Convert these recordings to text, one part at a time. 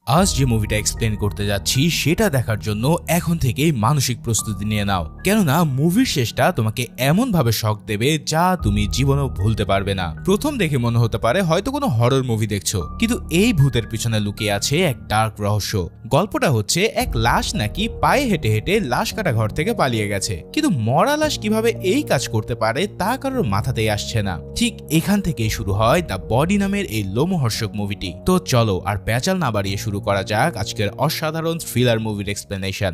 আজ যে মুভিটা এক্সপ্লেন করতে যাচ্ছি সেটা দেখার জন্য এখন থেকেই মানসিক প্রস্তুতি নিয়ে নাও, কেননা মুভির শেষটা তোমাকে এমন ভাবে শক দেবে যা তুমি জীবনেও ভুলতে পারবে না। প্রথম দেখে মনে হতে পারে হয়তো কোনো হরর মুভি দেখছো, কিন্তু এই ভূতের পিছনে লুকিয়ে আছে এক ডার্ক রহস্য। গল্পটা হচ্ছে এক লাশ নাকি পায়ে হেঁটে হেঁটে লাশ কাটা ঘর থেকে পালিয়ে গেছে, কিন্তু মরা লাশ কিভাবে এই কাজ করতে পারে তা কারোর মাথাতেই আসছে না। ঠিক এখান থেকেই শুরু হয় দ্য বডি নামের এই লোমহর্ষক মুভিটি। তো চলো আর প্যাচাল না বাড়িয়ে শুরু করা যাক আজকের অসাধারণ থ্রিলার মুভির এক্সপ্লেনেশন।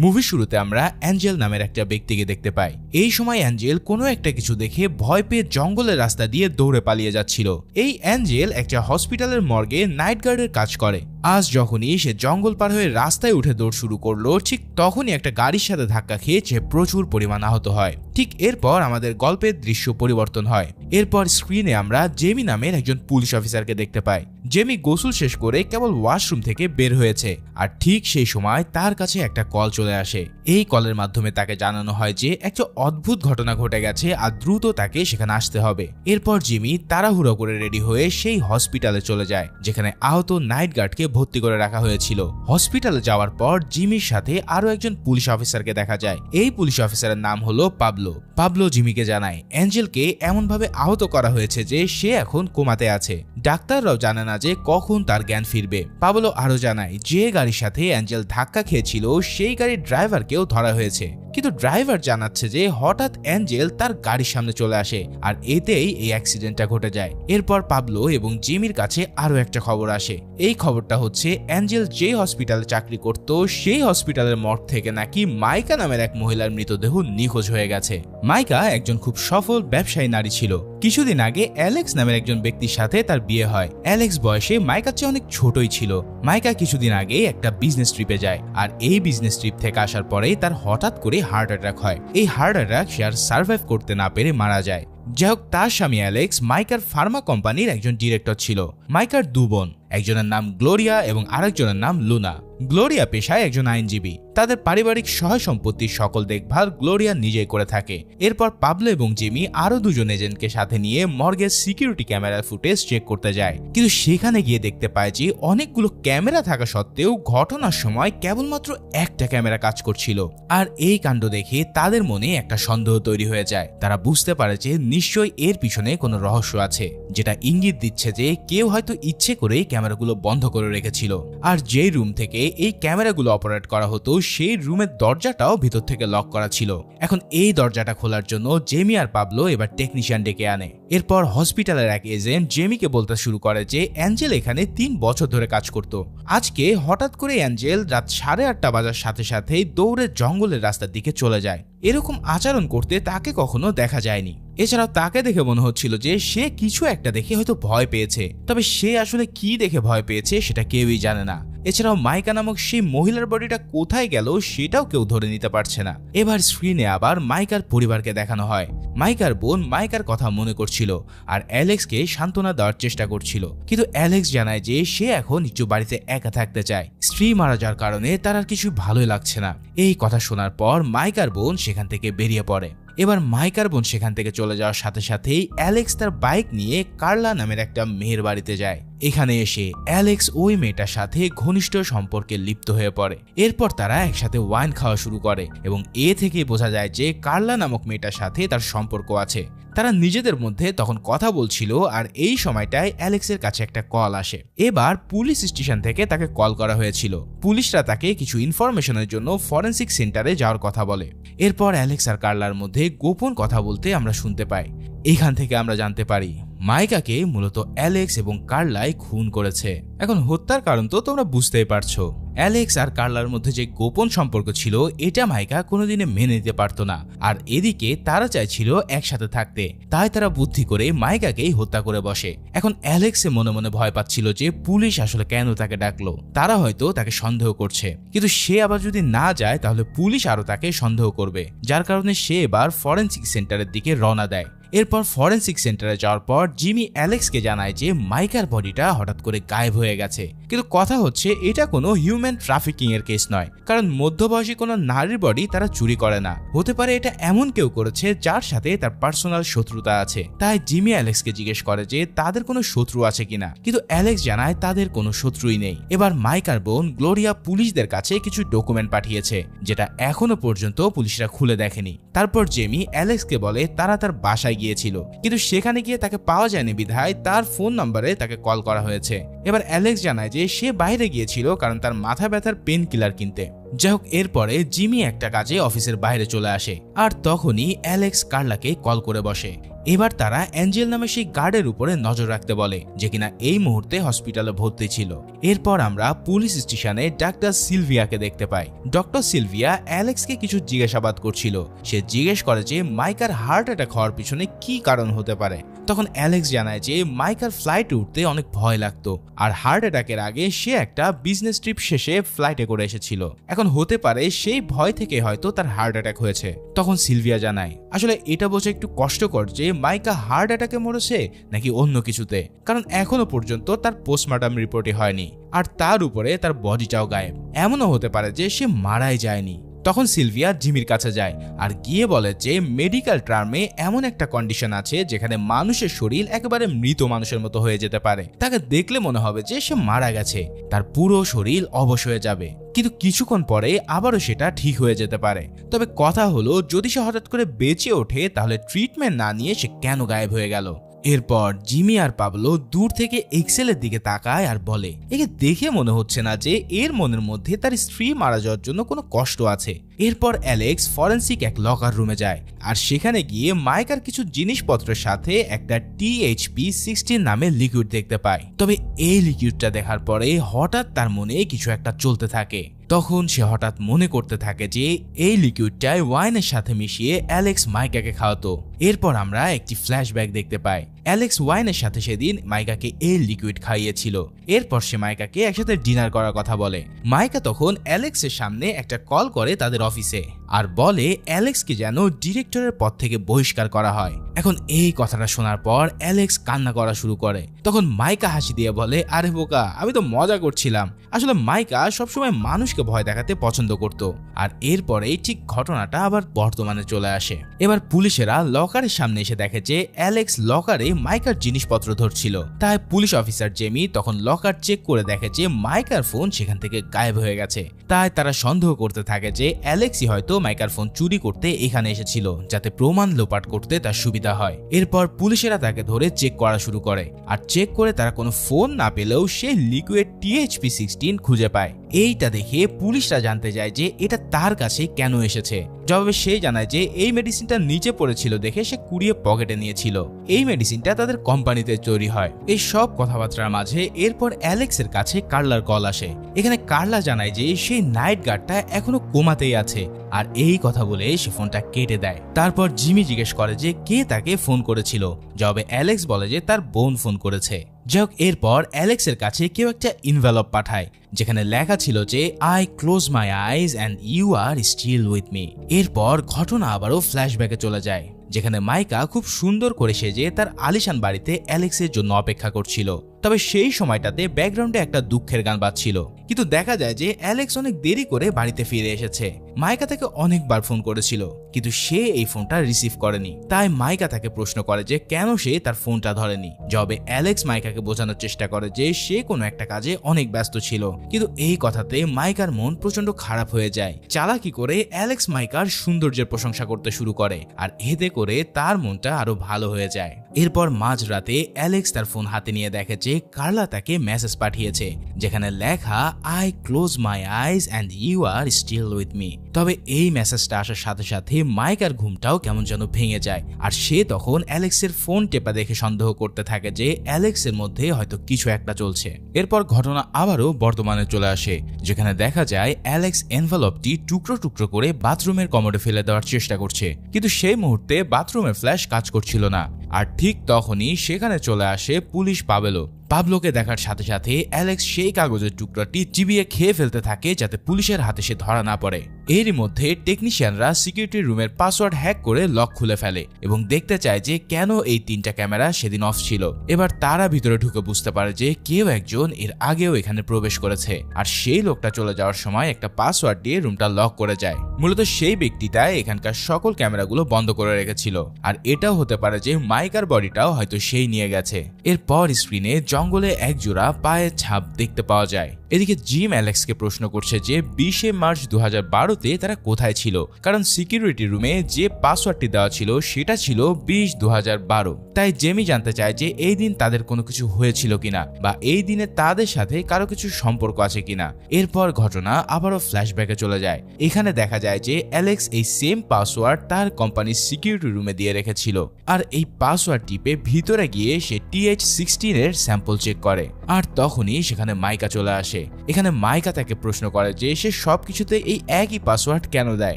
মুভির শুরুতে আমরা অ্যাঞ্জেল নামের একটা ব্যক্তিকে দেখতে পাই। এই সময় অ্যাঞ্জেল কোনো একটা কিছু দেখে ভয় পেয়ে জঙ্গলের রাস্তা দিয়ে দৌড়ে পালিয়ে যাচ্ছিল। এই অ্যাঞ্জেল একটা হসপিটালের মর্গে নাইট গার্ডের কাজ করে। আজ যখনই সে জঙ্গল পার হয়ে রাস্তায় উঠে দৌড় শুরু করলো, ঠিক তখনই একটা গাড়ির সাথে ধাক্কা খেয়ে সে প্রচুর পরিমাণ আহত হয়। ঠিক এরপর আমাদের গল্পের দৃশ্য পরিবর্তন হয়। এরপর স্ক্রিনে আমরা জেমি নামের একজন পুলিশ অফিসারকে দেখতে পাই। জেমি গোসল শেষ করে কেবল ওয়াশরুম থেকে বের হয়েছে, আর ঠিক সেই সময় তার কাছে একটা কল চলে আসে। এই কলের মাধ্যমে তাকে জানানো হয় যে একটা অদ্ভুত ঘটনা ঘটে গেছে আর দ্রুত তাকে সেখানে আসতে হবে। এরপর জিমি তাড়াহুড়ো করে রেডি হয়ে সেই হসপিটালে চলে যায় যেখানে আহত নাইট গার্ডকে ভর্তি করে রাখা হয়েছিল। হসপিটালে যাওয়ার পর জিমির সাথে আরো একজন পুলিশ অফিসারকে দেখা যায়। এই পুলিশ অফিসারের নাম হলো পাবলো। পাবলো জিমিকে জানায় অ্যাঞ্জেলকে এমন ভাবে আহত করা হয়েছে যে সে এখন কোমাতে আছে। ডাক্তাররাও জানে না যে কখন তার জ্ঞান ফিরবে। পাবলো আরো জানায় যে গাড়ির সাথে অ্যাঞ্জেল ধাক্কা খেয়েছিল সেই গাড়ির ড্রাইভারকেও ধরা হয়েছে, কিন্তু ড্রাইভার জানাচ্ছে যে হঠাৎ অ্যাঞ্জেল তার গাড়ির সামনে চলে আসে আর এতেই এই অ্যাক্সিডেন্টটা ঘটে যায়। এরপর পাবলো এবং জিমির কাছে আরো একটা খবর আসে। এই খবরটা হচ্ছে অ্যাঞ্জেল যে হসপিটালে চাকরি করত সেই হসপিটালের মর্গ থেকে নাকি মাইকা নামের এক মহিলার মৃতদেহ নিখোঁজ হয়ে গেছে। মাইকা একজন খুব সফল ব্যবসায়ী নারী ছিল। কিছুদিন আগে অ্যালেক্স নামের একজন ব্যক্তির সাথে তার বিয়ে হয়। অ্যালেক্স বয়সে মাইকার চেয়ে অনেক ছোটই ছিল। মাইকা কিছুদিন আগে একটা বিজনেস ট্রিপে যায়, আর এই বিজনেস ট্রিপ থেকে আসার পরেই তার হঠাৎ করে হার্ট অ্যাটাক হয়। এই হার্ট অ্যাটাক সে আর সার্ভাইভ করতে না পেরে মারা যায়। যাই হোক, তার স্বামী অ্যালেক্স মাইকার ফার্মা কোম্পানির একজন ডিরেক্টর ছিল। মাইকার দু বোন, একজনের নাম গ্লোরিয়া এবং আরেকজনের নাম লুনা। গ্লোরিয়া পেশায় একজন আইনজীবী। তাদের পারিবারিক সহায় সম্পত্তির সকল দেখভাল গ্লোরিয়া নিজেই করে থাকে। এরপর পাবলো এবং জিমি আরো দুজন এজেন্টকে সাথে নিয়ে মর্গের সিকিউরিটি ক্যামেরার ফুটেজ চেক করতে যায়, কিন্তু সেখানে গিয়ে দেখতে পায় যে অনেকগুলো ক্যামেরা থাকা সত্ত্বেও ঘটনার সময় কেবলমাত্র একটা ক্যামেরা কাজ করছিল। আর এই কাণ্ড দেখে তাদের মনে একটা সন্দেহ তৈরি হয়ে যায়। তারা বুঝতে পারে যে নিশ্চয়ই এর পিছনে কোনো রহস্য আছে, যেটা ইঙ্গিত দিচ্ছে যে কেউ হয়তো ইচ্ছে করেই ক্যামেরাগুলো বন্ধ করে রেখেছিল। আর যেই রুম থেকে এই ক্যামেরাগুলো অপারেট করা হতো সেই রুমের দরজাটাও ভিতর থেকে লক করা ছিল। এখন এই দরজাটা খোলার জন্য জেমি আর পাবলো এবার টেকনিশিয়ান ডেকে আনে। এরপর হসপিটালের এক এজেন্ট জেমিকে বলতে শুরু করে যে অ্যাঞ্জেল এখানে 3 বছর ধরে কাজ করত। আজকে হঠাৎ করে অ্যাঞ্জেল রাত 8:30 বাজার সাথে সাথেই দৌড়ে জঙ্গলের রাস্তার দিকে চলে যায়। এরকম আচরণ করতে তাকে কখনো দেখা যায়নি। এছাড়াও তাকে দেখে মনে হচ্ছিল যে সে কিছু একটা দেখে হয়তো ভয় পেয়েছে, তবে সে আসলে কি দেখে ভয় পেয়েছে সেটা কেউই জানে না। এছাড়াও মাইকা নামক সেই মহিলার বডিটা কোথায় গেল সেটাও কেউ ধরে নিতে পারছে না। এবার স্ক্রিনে আবার মাইকার পরিবারকে দেখানো হয়। মাইকার বোন মাইকার কথা মনে করছিল আর অ্যালেক্সকে সান্ত্বনা দেওয়ার চেষ্টা করছিল, কিন্তু অ্যালেক্স জানায় যে সে এখন একটু বাড়িতে একা থাকতে চায়। স্ত্রী মারা যাওয়ার কারণে তার আর কিছু ভালোই লাগছে না। এই কথা শোনার পর মাইকার বোন সেখান থেকে বেরিয়ে পড়ে। এবার মাইকার বোন সেখান থেকে চলে যাওয়ার সাথে সাথেই অ্যালেক্স তার বাইক নিয়ে কার্লা নামের একটা মেয়ের বাড়িতে যায়। এখানে এসে অ্যালেক্স ওই মেয়েটার সাথে ঘনিষ্ঠ সম্পর্কে লিপ্ত হয়ে পড়ে। এরপর তারা একসাথে ওয়াইন খাওয়া শুরু করে এবং এ থেকেই বোঝা যায় যে কার্লা নামক মেয়েটার সাথে তার সম্পর্ক আছে। তারা নিজেদের মধ্যে তখন কথা বলছিল, আর এই সময়টায় অ্যালেক্সের কাছে একটা কল আসে। এবার পুলিশ স্টেশন থেকে তাকে কল করা হয়েছিল। পুলিশরা তাকে কিছু ইনফরমেশনের জন্য ফরেনসিক সেন্টারে যাওয়ার কথা বলে। এরপর অ্যালেক্স আর কার্লার মধ্যে গোপন কথা বলতে আমরা শুনতে পাই। এখান থেকে আমরা জানতে পারি মাইকাকে মূলত অ্যালেক্স এবং কার্লাই খুন করেছে। এখন হত্যার কারণ তো তোমরা বুঝতেই পারছো। অ্যালেক্স আর কার্লার মধ্যে যে গোপন সম্পর্ক ছিল এটা মাইকা কোনোদিনে মেনে নিতে পারতো না, আর এদিকে তারা চাইছিল একসাথে থাকতে। তাই তারা বুদ্ধি করে মাইকাকেই হত্যা করে বসে। এখন অ্যালেক্সে মনে মনে ভয় পাচ্ছিল যে পুলিশ আসলে কেন তাকে ডাকলো। তারা হয়তো তাকে সন্দেহ করছে, কিন্তু সে আবার যদি না যায় তাহলে পুলিশ আরো তাকে সন্দেহ করবে, যার কারণে সে এবার ফরেনসিক সেন্টারের দিকে রওনা দেয়। এরপর ফরেন্সিক সেন্টারে যাওয়ার পর জিমি অ্যালেক্সকে জানায় যে মাইকার বডিটা হঠাৎ করে গায়েব হয়ে গেছে। কিন্তু কথা হচ্ছে এটা কোনো হিউম্যান ট্রাফিকিং এর কেস নয়, কারণ মধ্যবয়সী কোনো নারীর বডি তারা চুরি করে না। হতে পারে এটা এমন কেউ করেছে যার সাথে তার পার্সোনাল শত্রুতা আছে। তাই জিমি অ্যালেক্সকে জিজ্ঞেস করে যে তাদের কোনো শত্রু আছে কিনা, কিন্তু অ্যালেক্স জানায় তাদের কোনো শত্রুই নেই। এবার মাইকার বোন গ্লোরিয়া পুলিশদের কাছে কিছু ডকুমেন্ট পাঠিয়েছে যেটা এখনো পর্যন্ত পুলিশরা খুলে দেখেনি। তারপর জেমি অ্যালেক্সকে বলে তারা তার বাসায় গিয়েছিল, কিন্তু সেখানে গিয়ে তাকে পাওয়া যায়নি বিধায় তার ফোন নম্বরে তাকে কল করা হয়েছে। এবার অ্যালেক্স জানায় যে সে বাইরে গিয়েছিল কারণ তার মাথা ব্যথার পেন কিলার কিনতে। যাই হোক, এরপরে জিমি একটা কাজে অফিসের বাইরে চলে আসে আর তখনই অ্যালেক্স কার্লাকে কল করে বসে। এবার তারা অ্যাঞ্জেল নামে সেই গার্ডের উপরে নজর রাখতে বলে যে কিনা এই মুহূর্তে হসপিটালে ভর্তি ছিল। এরপর আমরা পুলিশ স্টেশনে ডাক্তার সিলভিয়াকে দেখতে পাই। ডক্টর সিলভিয়া অ্যালেক্সকে কিছু জিজ্ঞাসাবাদ করছিল। সে জিজ্ঞেস করে যে মাইকার হার্ট অ্যাটাক হওয়ার পিছনে কি কারণ হতে পারে। তখন অ্যালেক্স জানায় যে মাইকার ফ্লাইটে উঠতে অনেক ভয় লাগতো আর হার্ট অ্যাটাকের আগে সে একটা বিজনেস ট্রিপ শেষে ফ্লাইটে করে এসেছিল। এখন হতে পারে সেই ভয় থেকে হয়তো তার হার্ট অ্যাটাক হয়েছে। তখন সিলভিয়া জানায় আসলে এটা বোঝা একটু কষ্টকর যে মাইকা হার্ট অ্যাটাকে মরেছে নাকি অন্য কিছুতে, কারণ এখনো পর্যন্ত তার পোস্টমর্টম রিপোর্টই হয়নি আর তার উপরে তার বডিটাও গায়েব। এমনও হতে পারে যে সে মারাই যায়নি। তখন সিলভিয়া জিমির কাছে যায় আর গিয়ে বলে যে মেডিকেল টার্মে এমন একটা কন্ডিশন আছে যেখানে মানুষের শরীর একেবারে মৃত মানুষের মতো হয়ে যেতে পারে। তাকে দেখলে মনে হবে যে সে মারা গেছে, তার পুরো শরীর অবশ হয়ে যাবে, কিন্তু কিছুক্ষণ পরে আবারও সেটা ঠিক হয়ে যেতে পারে। তবে কথা হলো যদি সে হঠাৎ করে বেঁচে ওঠে তাহলে ট্রিটমেন্ট না নিয়ে সে কেন গায়েব হয়ে গেল। এরপর জিমি আর পাবলো দূর থেকে এক্সেলের দিকে তাকায় আর বলে একে দেখে মনে হচ্ছে না যে এর মনের মধ্যে তার স্ত্রী মারা যাওয়ার জন্য কোনো কষ্ট আছে। এরপর অ্যালেক্স ফরেন্সিক এক লকার রুমে যায় আর সেখানে গিয়ে মাইকার কিছু জিনিসপত্রের সাথে একটা THP-16 নামে লিকুইড দেখতে পায়। তবে এই লিকুইডটা দেখার পরে হঠাৎ তার মনে কিছু একটা চলতে থাকে। তখন সে হঠাৎ মনে করতে থাকে যে এই লিকুইডটাই ওয়াইনের সাথে মিশিয়ে অ্যালেক্স মাইকাকে খাওয়াতো। এরপর আমরা একটি ফ্ল্যাশব্যাক দেখতে পাই। অ্যালেক্স ওয়াইনের সাথে সেদিন মাইকাকে এই লিকুইড খাইয়েছিল। এরপর সে মাইকাকে একসাথে ডিনার করার কথা বলে। মাইকা তখন অ্যালেক্সের সামনে একটা কল করে তাদের অফিসে আর বলে অ্যালেক্সকে যেন ডিরেক্টরের পদ থেকে বহিষ্কার করা হয়। এখন এই কথাটা শোনার পর অ্যালেক্স কান্না করা শুরু করে। তখন মাইকা হাসি দিয়ে বলে আরে বোকা, আমি তো মজা করছিলাম। আসলে মাইকা সবসময় মানুষকে ভয় দেখাতে পছন্দ করত। আর এরপরেই ঠিক ঘটনাটা আবার বর্তমানে চলে আসে। এবার পুলিশেরা লকারের সামনে এসে দেখে যে অ্যালেক্স লকারে মাইকার জিনিসপত্র ধরছিল। তাই পুলিশ অফিসার জেমি তখন লকার চেক করে দেখে যে মাইকার ফোন সেখান থেকে গায়েব হয়ে গেছে। তাই তারা সন্দেহ করতে থাকে যে অ্যালেক্সই হয়তো মাইকার ফোন চুরি করতে এখানে এসেছিল যাতে প্রমাণ লোপাট করতে তার সুবিধা হয়। এরপর পুলিশেরা তাকে ধরে চেক করা শুরু করে আর চেক করে তারা কোনো ফোন না পেলেও সে লিকুইড THP-16 খুঁজে পায়। এইটা দেখে পুলিশরা জানতে যায় যে এটা তার কাছে কেন এসেছে। জবাবে সে জানায় যে এই মেডিসিনটা নিচে পড়েছিল দেখে সে কুড়িয়ে পকেটে নিয়েছিল। এই মেডিসিনটা তাদের কোম্পানিতে তৈরি হয়। এই সব কথাবার্তার মাঝে এরপর অ্যালেক্সের কাছে কার্লার কল আসে। এখানে কার্লা জানায় যে সেই নাইট গার্ডটা এখনো কোমাতেই আছে আর এই কথা বলে সে ফোনটা কেটে দেয়। তারপর জিমি জিজ্ঞেস করে যে কে তাকে ফোন করেছিল। জবাবে অ্যালেক্স বলে যে তার বোন ফোন করেছে। যাই হোক, এরপর অ্যালেক্সের কাছে কেউ একটা ইনভেলপ পাঠায় যেখানে লেখা ছিল যে I close my eyes and you are still with me. এরপর ঘটনা আবারও ফ্ল্যাশব্যাকে চলে যায় যেখানে মাইকা খুব সুন্দর করে সেজে তার আলিশান বাড়িতে অ্যালেক্সের জন্য অপেক্ষা করছিল। তবে সেই সময়টাতে ব্যাকগ্রাউন্ডে একটা দুঃখের গান বাজছিল, কিন্তু দেখা যায় যে অ্যালেক্স অনেক দেরি করে বাড়িতে ফিরে এসেছে। মাইকা তাকে অনেকবার ফোন করেছিল কিন্তু সে এই ফোনটা রিসিভ করেনি। তাই মাইকা তাকে প্রশ্ন করে যে কেন সে তার ফোনটা ধরেনি। জবাবে অ্যালেক্স মাইকাকে বোঝানোর চেষ্টা করে যে সে কোনো একটা কাজে অনেক ব্যস্ত ছিল, কিন্তু এই কথাতে মাইকার মন প্রচন্ড খারাপ হয়ে যায়। চালাকি করে অ্যালেক্স মাইকার সৌন্দর্যের প্রশংসা করতে শুরু করে আর এতে করে তার মনটা আরো ভালো হয়ে যায়। এরপর মাঝরাতে অ্যালেক্স তার ফোন হাতে নিয়ে দেখে যে কার্লা তাকে মেসেজ পাঠিয়েছে যেখানে লেখা I close my eyes and you are still with me. তবে এই মেসেজটা আসার সাথে সাথে মাইকার ঘুমটাও কেমন যেন ভেঙে যায় আর সে তখন অ্যালেক্সের ফোন টেপা দেখে সন্দেহ করতে থাকে যে অ্যালেক্সের মধ্যে হয়তো কিছু একটা চলছে। এরপর ঘটনা আবারও বর্তমানে চলে আসে যেখানে দেখা যায় অ্যালেক্স এনভেলপটি টুকরো টুকরো করে বাথরুমের কমোডে ফেলে দেওয়ার চেষ্টা করছে, কিন্তু সেই মুহূর্তে বাথরুমের ফ্ল্যাশ কাজ করছিল না। আর ঠিক তখনই সেখানে চলে আসে পুলিশ পাবেলো। পাবলোকে দেখার সাথে সাথে অ্যালেক্স সেই কাগজের টুকরাটি চিবিয়ে খেয়ে ফেলতে থাকে যাতে পুলিশের হাতে সে ধরা না পড়ে। এরই মধ্যে টেকনিশিয়ানরা সিকিউরিটি রুমের পাসওয়ার্ড হ্যাক করে লক খুলে ফেলে এবং দেখতে চায় যে কেন এই 3টা ক্যামেরা সেদিন অফ ছিল। এবার তারা ভিতরে ঢুকে বুঝতে পারে যে কেউ একজন এর আগেও এখানে প্রবেশ করেছে, আর সেই লোকটা চলে যাওয়ার সময় একটা পাসওয়ার্ড দিয়ে রুমটা লক করে যায়। মূলত সেই ব্যক্তিটা এখানকার সকল ক্যামেরাগুলো বন্ধ করে রেখেছিল, আর এটাও হতে পারে যে মাইকার বডিটাও হয়তো সেই নিয়ে গেছে। এরপর স্ক্রিনে জঙ্গলে এক জোড়া পায়ের ছাপ দেখতে পাওয়া যায়। এদিকে জিম অ্যালেক্সকে প্রশ্ন করছে যে 20 মার্চ 2012-তে তারা কোথায় ছিল, কারণ সিকিউরিটি রুমে যে পাসওয়ার্ডটি দেওয়া ছিল সেটা ছিল 20/2012। তাই জেমি জানতে চায় যে এই দিন তাদের কোনো কিছু হয়েছিল কিনা বা এই দিনে তাদের সাথে কারো কিছু সম্পর্ক আছে কিনা। এরপর ঘটনা আবারও ফ্ল্যাশব্যাকে চলে যায়। এখানে দেখা যায় যে অ্যালেক্স এই সেম পাসওয়ার্ড তার কোম্পানির সিকিউরিটি রুমে দিয়ে রেখেছিল, আর এই পাসওয়ার্ড টিপে ভিতরে গিয়ে সে TH16 এর স্যাম্পল চেক করে, আর তখনই সেখানে মাইকা চলে আসে। এখানে মাইকা তাকে প্রশ্ন করে যে সে সবকিছুতে এই একই পাসওয়ার্ড কেন দেয়।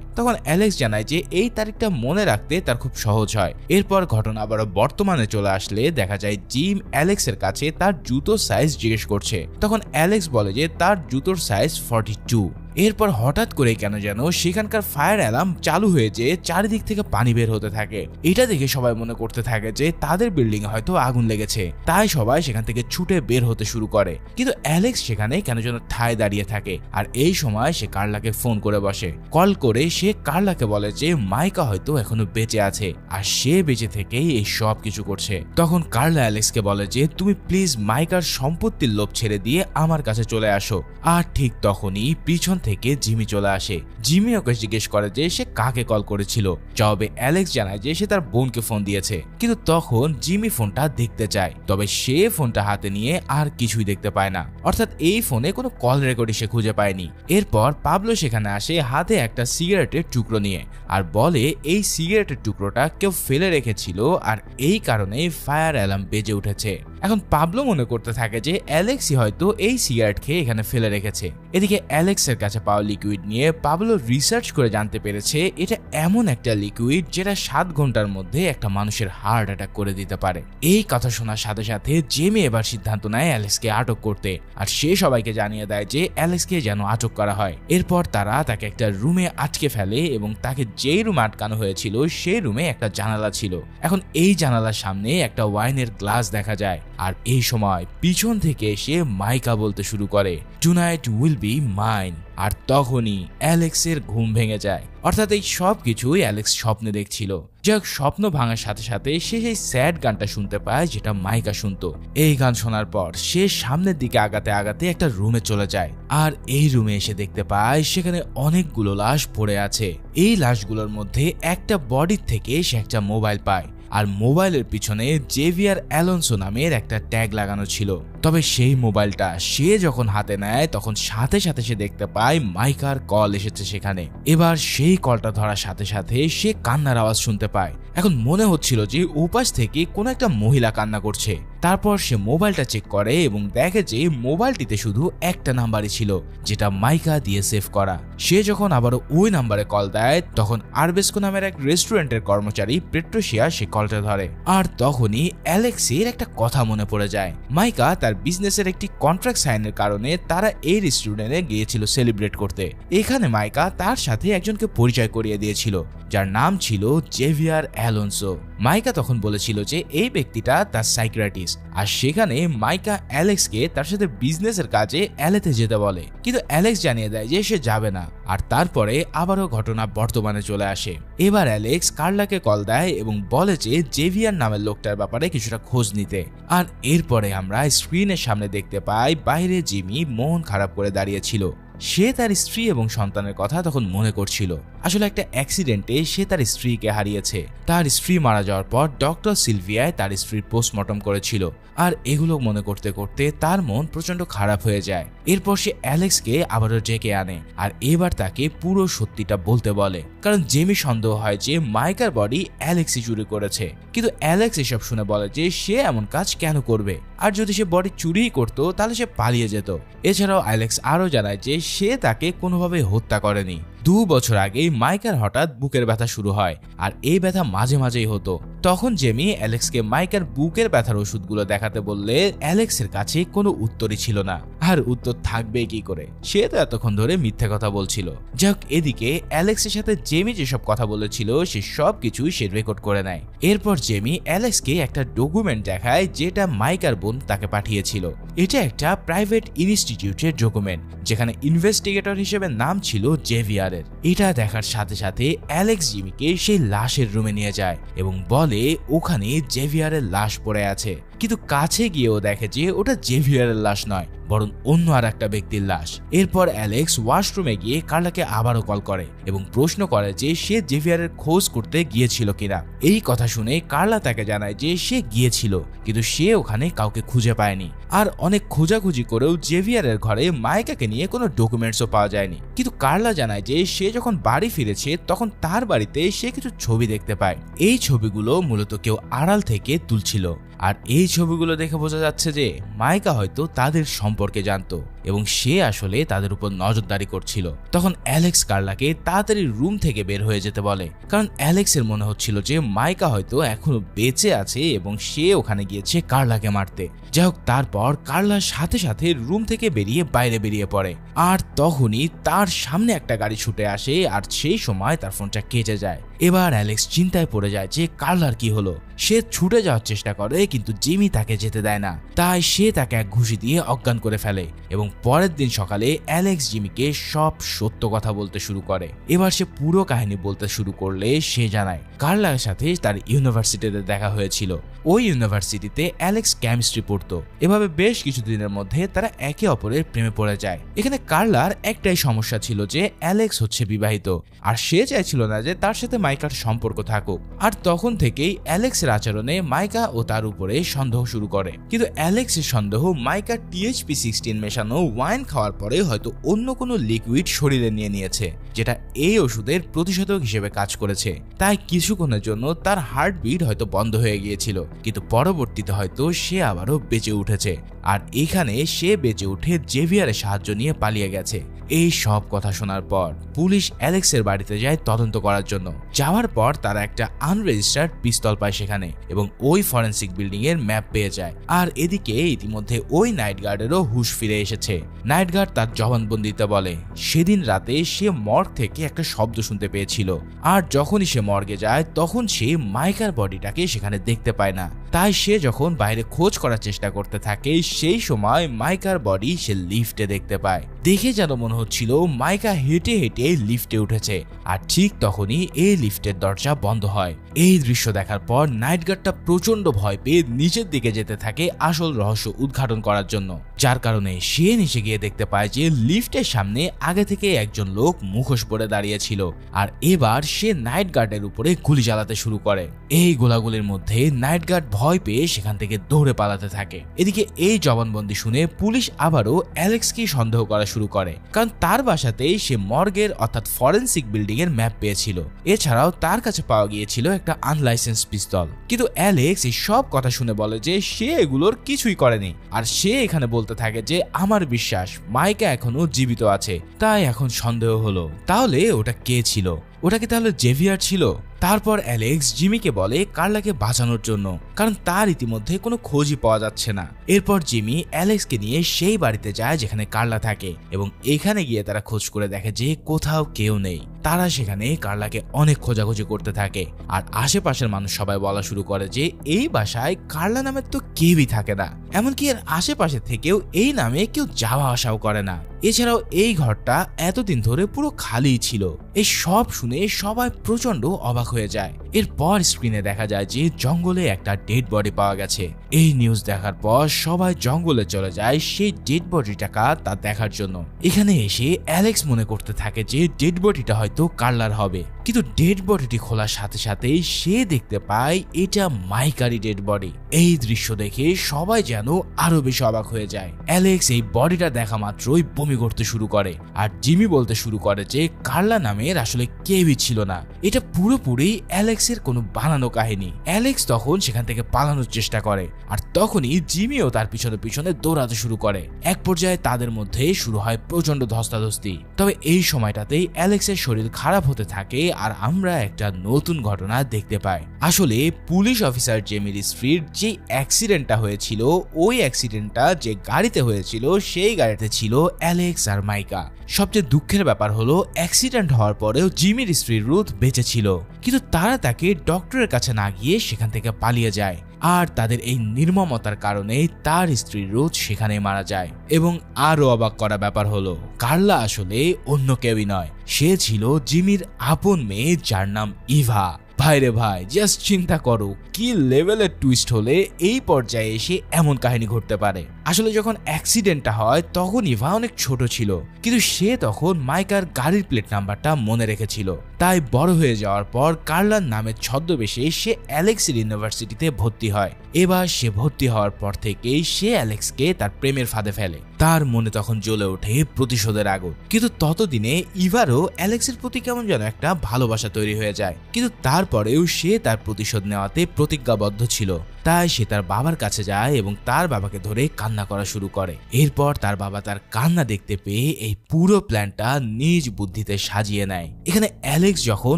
তখন অ্যালেক্স জানায় যে এই তারিখটা মনে রাখতে তার খুব সহজ হয়। এরপর ঘটনা আবারও বর্তমানে চলে আসলে দেখা যায় জিম অ্যালেক্সের কাছে তার জুতোর সাইজ জিজ্ঞেস করছে। তখন অ্যালেক্স বলে যে তার জুতোর সাইজ 42। এরপর হঠাৎ করে কেন যেন সেখানকার ফায়ার অ্যালার্ম চালু হয়ে যে চারিদিক থেকে পানি বের হতে থাকে। এটা দেখে সবাই মনে করতে থাকে যে তাদের বিল্ডিং এ হয়তো আগুন লেগেছে, তাই সবাই সেখান থেকে ছুটে বের হতে শুরু করে। কিন্তু অ্যালেক্স সেখানে কেন যেন ঠায় দাঁড়িয়ে থাকে, আর এই সময় সে কার্লাকে ফোন করে বসে। কল করে সে কার্লাকে বলে যে মাইকা হয়তো এখনো বেঁচে আছে, আর সে বেঁচে থেকেই এই সব কিছু করছে। তখন কার্লা অ্যালেক্সকে বলে যে তুমি প্লিজ মাইকার সম্পত্তির লোভ ছেড়ে দিয়ে আমার কাছে চলে আসো। আর ঠিক তখনই পিছন থেকে জিমি চলে আসে। জিমি ওকে জিজ্ঞেস করে যে সে কাকে কল করেছিল। জবাবে অ্যালেক্স জানায় যে সে তার বোনকে ফোন দিয়েছে, কিন্তু তখন জিমি ফোনটা দেখতে চায়, তবে সে ফোনটা হাতে নিয়ে আর কিছুই দেখতে পায় না, অর্থাৎ এই ফোনে কোনো কল রেকর্ডই সে খুঁজে পায়নি। এরপর পাবলো সেখানে আসে হাতে একটা সিগারেটের টুকরো নিয়ে, আর বলে এই সিগারেটের টুকরোটা কেউ ফেলে রেখেছিল, আর এই কারণে ফায়ার অ্যালার্ম বেজে উঠেছে। এখন পাবলো মনে করতে থাকে যে অ্যালেক্সই হয়তো এই সিগারেট খেয়ে এখানে ফেলে রেখেছে। এদিকে অ্যালেক্সের কাছে পাওয়া লিকুইড নিয়ে পাবলো রিসার্চ করে জানতে পেরেছে এটা এমন একটা লিকুইড যেটা 7 ঘন্টার মধ্যে একটা মানুষের হার্ট অ্যাটাক করে দিতে পারে। এই কথা শোনার সাথে সাথে জেমি এবার সিদ্ধান্ত নেয় অ্যালেক্সকে আটক করতে, আর সে সবাইকে জানিয়ে দেয় যে অ্যালেক্সকে যেন আটক করা হয়। এরপর তারা তাকে একটা রুমে আটকে ফেলে এবং তাকে যেই রুমে আটকানো হয়েছিল সেই রুমে একটা জানালা ছিল। এখন এই জানালার সামনে একটা ওয়াইনের গ্লাস দেখা যায়, আর এই সময় পিছন থেকে এসে মাইকা বলতে শুরু করে টুনাইট উইল বি মাইন। আর তখনই অ্যালেক্সের ঘুম ভেঙে যায়, অর্থাৎ এই সব কিছুই অ্যালেক্স স্বপ্নে দেখছিল। যাক, স্বপ্ন ভাঙার সাথে সাথে সে সেই স্যাড গানটা শুনতে পায় যেটা মাইকা শুনতো। এই গান শোনার পর সে সামনের দিকে আগাতে আগাতে একটা রুমে চলে যায়, আর এই রুমে এসে দেখতে পায় সেখানে অনেকগুলো লাশ পড়ে আছে। এই লাশগুলোর মধ্যে একটা বডির থেকে সে একটা মোবাইল পায়, আর মোবাইলের পিছনে জেভিয়ার অ্যালোনসো নামের একটা ট্যাগ লাগানো ছিল। তবে সেই মোবাইলটা সে যখন হাতে নেয় তখন সাথে সাথে সে দেখতে পায় মাইকার কল এসেছে সেখানে। এবার সেই কলটা ধরার সাথে সাথে সে কান্নার আওয়াজ শুনতে পায়। এখন মনে হচ্ছিল যে ওপাশ থেকে কোনো একটা মহিলা কান্না করছে। তারপর সে মোবাইলটা চেক করে এবং দেখে যে মোবাইলটিতে শুধু একটা নাম্বারই ছিল, যেটা মাইকা দিয়ে সেভ করা। সে যখন আবারও ওই নাম্বারে কল দেয় তখন আরবেস্কো নামের এক রেস্টুরেন্টের কর্মচারী পেট্রোসিয়া সে কলটা ধরে, আর তখনই অ্যালেক্সের একটা কথা মনে পড়ে যায়। মাইকা তার বিজনেসের একটি কন্ট্রাক্ট সাইনের কারণে তারা এই রেস্টুরেন্টে গিয়েছিল সেলিব্রেট করতে। এখানে মাইকা তার সাথে একজনকে পরিচয় করিয়ে দিয়েছিল যার নাম ছিল জেভিয়ার অ্যালোনসো। মাইকা তখন বলেছিল যে এই ব্যক্তিটা তার সাইকিয়াট্রিস্ট, আর সেখানে মাইকা অ্যালেক্সকে তার সাথে বিজনেসের কাজে এলেতে যেতে বলে, কিন্তু অ্যালেক্স জানিয়ে দেয় যে সে যাবে না। আর তারপরে আবারও ঘটনা বর্তমানে চলে আসে। এবার অ্যালেক্স কার্লাকে কল দেয় এবং বলে যে জেভিয়ার নামের লোকটার ব্যাপারে কিছুটা খোঁজ নিতে। আর এরপরে আমরা স্ক্রিনের সামনে দেখতে পাই বাইরে জিমি মন খারাপ করে দাঁড়িয়েছিল। সে তার স্ত্রী এবং সন্তানের কথা তখন মনে করছিল। আসলে একটা অ্যাক্সিডেন্টে সে তার স্ত্রীকে হারিয়েছে। তার স্ত্রী মারা যাওয়ার পর ডক্টর সিলভিয়ায় তার স্ত্রীর পোস্টমর্টম করেছিল, আর এগুলো মনে করতে করতে তার মন প্রচন্ড খারাপ হয়ে যায়। এরপর সে অ্যালেক্সকে আবারও ডেকে আনে, আর এবার তাকে পুরো সত্যিটা বলতে বলে, কারণ জেমি সন্দেহ হয় যে মাইকার বডি অ্যালেক্সই চুরি করেছে। কিন্তু অ্যালেক্স এসব শুনে বলে যে সে এমন কাজ কেন করবে, আর যদি সে বডি চুরিই করতো তাহলে সে পালিয়ে যেত। এছাড়াও অ্যালেক্স আরও জানায় যে সে তাকে কোনোভাবে হত্যা করেনি। 2 বছর আগে মাইকার হঠাৎ বুকের ব্যথা শুরু হয়, আর এই ব্যথা মাঝে মাঝেই হতো। তখন জেমি অ্যালেক্সকে মাইকার বুকের ব্যথার ওষুধগুলো দেখাতে বললে অ্যালেক্সের কাছে কোনো উত্তরই ছিল না। আর উত্তর থাকবে কি করে, সে তো এতক্ষণ ধরে মিথ্যে কথা বলছিল। যাক, এদিকে অ্যালেক্সের সাথে জেমি যেসব কথা বলেছিল সে সব কিছুই সে রেকর্ড করে নেয়। এরপর জেমি অ্যালেক্সকে একটা ডকুমেন্ট দেখায় যেটা মাইকার বোন তাকে পাঠিয়েছিল। এটা একটা প্রাইভেট ইনস্টিটিউটের ডকুমেন্ট যেখানে ইনভেস্টিগেটর হিসেবে নাম ছিল জেভিয়ারের। এটা দেখার সাথে সাথে অ্যালেক্স জিমিকে সেই লাশের রুমে নিয়ে যায় এবং বলে ওখানে জেভিয়ারের লাশ পড়ে আছে। কিন্তু কাছে গিয়েও দেখে যে ওটা জেভিয়ারের লাশ নয়, বরং অন্য আর একটা ব্যক্তির লাশ। এরপর অ্যালেক্স ওয়াশরুমে গিয়ে কার্লাকে আবারও কল করে এবং প্রশ্ন করে যে সে জেভিয়ারের খোঁজ করতে গিয়েছিল কিনা। এই কথা শুনে কার্লা তাকে জানায় যে সে গিয়েছিল, কিন্তু সে ওখানে কাউকে খুঁজে পায়নি। আর অনেক খোঁজাখুঁজি করেও জেভিয়ারের ঘরে মাইকাকে নিয়ে কোনো ডকুমেন্টসও পাওয়া যায়নি। কিন্তু কার্লা জানায় যে সে যখন বাড়ি ফিরেছে তখন তার বাড়িতে সে কিছু ছবি দেখতে পায়। এই ছবিগুলো মূলত কেউ আড়াল থেকে তুলছিল, আর এই ছবিগুলো দেখে বোঝা যাচ্ছে যে মাইকা হয়তো তাদের সম্পর্কে জানতো এবং সে আসলে তাদের উপর নজরদারি করছিল। তখন অ্যালেক্স কার্লাকে তাড়াতাড়ি রুম থেকে বের হয়ে যেতে বলে, কারণ অ্যালেক্সের মনে হচ্ছিল যে মাইকা হয়তো এখনো বেঁচে আছে এবং সে ওখানে গিয়েছে কার্লাকে মারতে। যাই হোক, তারপর কার্লার সাথে সাথে রুম থেকে বেরিয়ে বাইরে বেরিয়ে পড়ে, আর তখনই তার সামনে একটা গাড়ি ছুটে আসে, আর সেই সময় তার ফোনটা কেটে যায়। এবার অ্যালেক্স চিন্তায় পড়ে যায় যে কার্লার কি হলো। সে ছুটে যাওয়ার চেষ্টা করে, কিন্তু জিমি তাকে যেতে দেয় না। তাই সে তাকে এক ঘুষি দিয়ে অজ্ঞান করে ফেলে এবং পরের দিন সকালে অ্যালেক্স জিমিকে সব সত্য কথা বলতে শুরু করে। এবার সে পুরো কাহিনী বলতে শুরু করলে সে জানায় কার্লার সাথে তার ইউনিভার্সিটিতে দেখা হয়েছিল। ওই ইউনিভার্সিটিতে অ্যালেক্স কেমিস্ট্রি পড়তো। এভাবে বেশ কিছুদিনের মধ্যে তারা একে অপরের প্রেমে পড়ে যায়। এখানে কার্লার একটাই সমস্যা ছিল যে অ্যালেক্স হচ্ছে বিবাহিত, আর সে চাইছিল না যে তার সাথে মাইকার সম্পর্ক থাকুক। আর তখন থেকেই অ্যালেক্সের আচরণে মাইকা ও তার উপরে সন্দেহ শুরু করে। কিন্তু অ্যালেক্সের সন্দেহ মাইকা THP-16 মেশানো ওয়াইন খাওয়ার পরে হয়তো অন্য কোনো লিকুইড শরীরে নিয়ে নিয়েছে, যেটা এই ওষুধের প্রতিষেধক হিসেবে কাজ করেছে। তাই কিছুক্ষণের জন্য তার হার্টবিট হয়তো বন্ধ হয়ে গিয়েছিল, কিন্তু পরবর্তীতে হয়তো সে আবারও বেঁচে উঠেছে। আর এখানে সে বেঁচে উঠে জেভিয়ারের সাহায্য নিয়ে পালিয়ে গেছে। এই সব কথা শোনার পর পুলিশ অ্যালেক্সের বাড়িতে যায় তদন্ত করার জন্য। যাওয়ার পর তারা একটা আনরেজিস্টার্ড পিস্তল পায় সেখানে এবং ওই ফরেন্সিক বিল্ডিং এর ম্যাপ পেয়ে যায়। আর এদিকে ইতিমধ্যে ওই নাইট গার্ডেরও হুঁশ ফিরে এসেছে। নাইট গার্ড তার জবানবন্দিতে বলে সেদিন রাতে সে মর্গ থেকে একটা শব্দ শুনতে পেয়েছিল, আর যখনই সে মর্গে যায় তখন সে মাইকার বডিটাকে সেখানে দেখতে পায় না। তাই সে যখন বাইরে খোঁজ করার চেষ্টা করতে থাকে সেই সময় মাইকার বডি সে লিফটে দেখতে পায়। দেখে যেন মনে হচ্ছিল মাইকা হেঁটে হেঁটে লিফটে উঠেছে, আর ঠিক তখনই এই লিফটের দরজা বন্ধ হয়। এই দৃশ্য দেখার পর নাইট গার্ডটা প্রচন্ড ভয় পেয়ে নিচের দিকে যেতে থাকে আসল রহস্য উদ্ঘাটন করার জন্য, যার কারণে সে নিচে গিয়ে দেখতে পায় যে লিফটের সামনে আগে থেকে একজন লোক মুখোশ পরে দাঁড়িয়েছিল। আর এবার সে নাইট গার্ডের উপরে গুলি চালাতে শুরু করে। এই গোলাগুলির মধ্যে নাইট গার্ড ভয় পেয়ে সেখান থেকে দৌড়ে পালাতে থাকে। এদিকে এই জবানবন্দি শুনে পুলিশ আবারও অ্যালেক্সকে সন্দেহ করা শুরু করে, কারণ তার বাসাতেই সে মর্গের অর্থাৎ ফরেন্সিক বিল্ডিং এর ম্যাপ পেয়েছিল। এছাড়াও তার কাছে পাওয়া গিয়েছিল একটা আনলাইসেন্স পিস্তল। কিন্তু অ্যালেক্স এই সব কথা শুনে বলে যে সে এগুলোর কিছুই করেনি, আর সে এখানে বলতে থাকে যে আমার বিশ্বাস মাইকা এখনো জীবিত আছে। তাই এখন সন্দেহ হলো তাহলে ওটা কে ছিল? ওটা কি তাহলে জেভিয়ার ছিল? তারপর অ্যালেক্স জিমিকে বলে কার্লাকে বাঁচানোর জন্য, কারণ তার ইতিমধ্যে কোনো খোঁজই পাওয়া যাচ্ছে না। এরপর জিমি অ্যালেক্সকে নিয়ে সেই বাড়িতে যায় যেখানে কার্লা থাকে এবং এখানে গিয়ে তারা খোঁজ করে দেখে যে কোথাও কেউ নেই। তারা সেখানে কার্লাকে অনেক খোঁজাখুঁজি করতে থাকে, আর আশেপাশের মানুষ সবাই বলা শুরু করে যে এই বাসায় কার্লা নামের তো কেউই থাকে না, এমনকি এর আশেপাশে থেকেও এই নামে কেউ যাওয়া আসাও করে না। এছাড়াও এই ঘরটা এতদিন ধরে পুরো খালি ছিল। এই সব শুনে সবাই প্রচন্ড অবাক হয়ে যায়। এরপর স্ক্রিনে দেখা যায় যে জঙ্গলে একটা ডেড বডি পাওয়া গেছে। এই নিউজ দেখার পর সবাই জঙ্গলে চলে যায় সেই ডেড বডিটা তা দেখার জন্য। এখানে এসে অ্যালেক্স মনে করতে থাকে যে ডেড বডিটা হয়তো কার্লার হবে, কিন্তু ডেড বডিটি খোলার সাথে সাথেই সে দেখতে পায় এটা মাইকারই ডেড বডি। এই দৃশ্য দেখে সবাই যেন আরো বেশি অবাক হয়ে যায়। অ্যালেক্স এই বডিটা দেখা মাত্রই বমি করতে শুরু করে, আর জিমি বলতে শুরু করে যে কার্লা নামের আসলে কেউই ছিল না। এটা পুরোপুরি অ্যালেক্স অ্যালেক্সের কোনো বানানো কাহিনী। অ্যালেক্স তখন সেখান থেকে পালানোর চেষ্টা করে, আর তখনই জিমিও তার পিছনে পিছনে দৌড়াতে শুরু করে। এক পর্যায়ে তাদের মধ্যে শুরু হয় প্রচন্ড ধস্তাধস্তি। তবে এই সময়টাতেই অ্যালেক্সের শরীর খারাপ হতে থাকে, আর আমরা একটা নতুন ঘটনা দেখতে পাই। আসলে পুলিশ অফিসার জেমির স্ত্রীর যে অ্যাক্সিডেন্টটা হয়েছিল, ওই অ্যাক্সিডেন্টটা যে গাড়িতে হয়েছিল সেই গাড়িতে ছিল অ্যালেক্স আর মাইকা। সবচেয়ে দুঃখের ব্যাপার হলো অ্যাক্সিডেন্ট হওয়ার পরেও জিমির স্ত্রী রুথ বেঁচে ছিল, কিন্তু তারা তাকে ডক্টরের কাছে না গিয়ে সেখান থেকে পালিয়ে যায়। আর তাদের এই নির্মমতার কারণে তার স্ত্রী রুথ সেখানে মারা যায়। এবং আরো অবাক করা ব্যাপার হলো কার্লা আসলে অন্য কেউই নয়, সে ছিল জিমির আপন মেয়ে, যার নাম ইভা। ভাই রে ভাই, জাস্ট চিন্তা করো কি লেভেলের টুইস্ট হলে এই পর্যায়ে এসে এমন কাহিনী ঘটতে পারে। আসলে যখন অ্যাক্সিডেন্টটা হয় তখন ইভা অনেক ছোট ছিল, কিন্তু সে তখন মাইকার গাড়ির প্লেট নাম্বারটা মনে রেখেছিল। তাই বড় হয়ে যাওয়ার পর কার্লার নামের ছদ্মবেশে সে অ্যালেক্সের ইউনিভার্সিটিতে ভর্তি হয়। এবার সে ভর্তি হওয়ার পর থেকেই সে অ্যালেক্সকে তার প্রেমের ফাঁদে ফেলে। তার মনে তখন জ্বলে ওঠে প্রতিশোধের আগুন। কিন্তু ততদিনে ইভারও অ্যালেক্সের প্রতি কেমন যেন একটা ভালোবাসা তৈরি হয়ে যায়, কিন্তু তারপরেও সে তার প্রতিশোধ নেওয়াতে প্রতিজ্ঞাবদ্ধ ছিল। তাই সে তার বাবার কাছে যায় এবং তার বাবাকে ধরে কান্না করা শুরু করে। এরপর তার বাবা তার কান্না দেখতে পেয়ে এই পুরো প্ল্যানটা নিজ বুদ্ধিতে সাজিয়ে নেয়। এখানে অ্যালেক্স যখন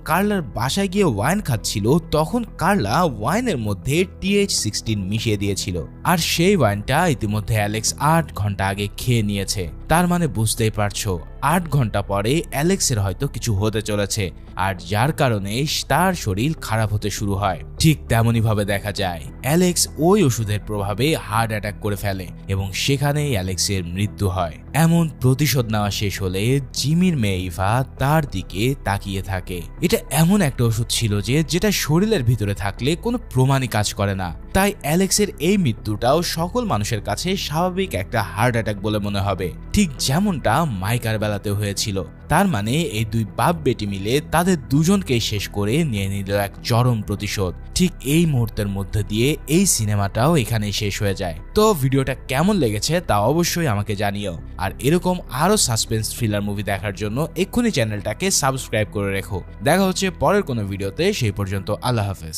কার্লার বাসায় গিয়ে ওয়াইন খাচ্ছিল, তখন কার্লা ওয়াইনের মধ্যে TH16 মিশিয়ে দিয়েছিল, আর সেই ওয়াইনটা ইতিমধ্যে অ্যালেক্স 8 ঘন্টা আগে খেয়ে নিয়েছে। তার মানে বুঝতেই পারছো 8 ঘন্টা পরে অ্যালেক্সের হয়তো কিছু হতে চলেছে, আর যার কারণে তার শরীর খারাপ হতে শুরু হয়। ঠিক তেমনই ভাবে দেখা যায় অ্যালেক্স ওই ওষুধের প্রভাবে হার্ট অ্যাটাক করে ফেলে এবং সেখানেই অ্যালেক্সের মৃত্যু হয়। এমন প্রতিশোধ নেওয়া শেষ হলে জিমির মেয়ে ইভা তার দিকে তাকিয়ে থাকে। এটা এমন একটা ওষুধ ছিল যেটা শরীরের ভিতরে থাকলে কোনো প্রমাণই কাজ করে না। তাই অ্যালেক্সের এই মৃত্যুটাও সকল মানুষের কাছে স্বাভাবিক একটা হার্ট অ্যাটাক বলে মনে হবে, ঠিক যেমনটা মাইকার বেলাতেও হয়েছিল। তার মানে এই দুই বাপ বেটি মিলে তাদের দুজনকেই শেষ করে নিয়ে নিল এক চরম প্রতিশোধ। ঠিক এই মুহূর্তের মধ্যে দিয়ে এই সিনেমাটাও এখানেই শেষ হয়ে যায়। তো ভিডিওটা কেমন লেগেছে তা অবশ্যই আমাকে জানিও, আর এরকম আরো সাসপেন্স থ্রিলার মুভি দেখার জন্য এক্ষুনি চ্যানেলটাকে সাবস্ক্রাইব করে রেখো। দেখা হচ্ছে পরের কোনো ভিডিওতে, সেই পর্যন্ত আল্লাহ হাফেজ।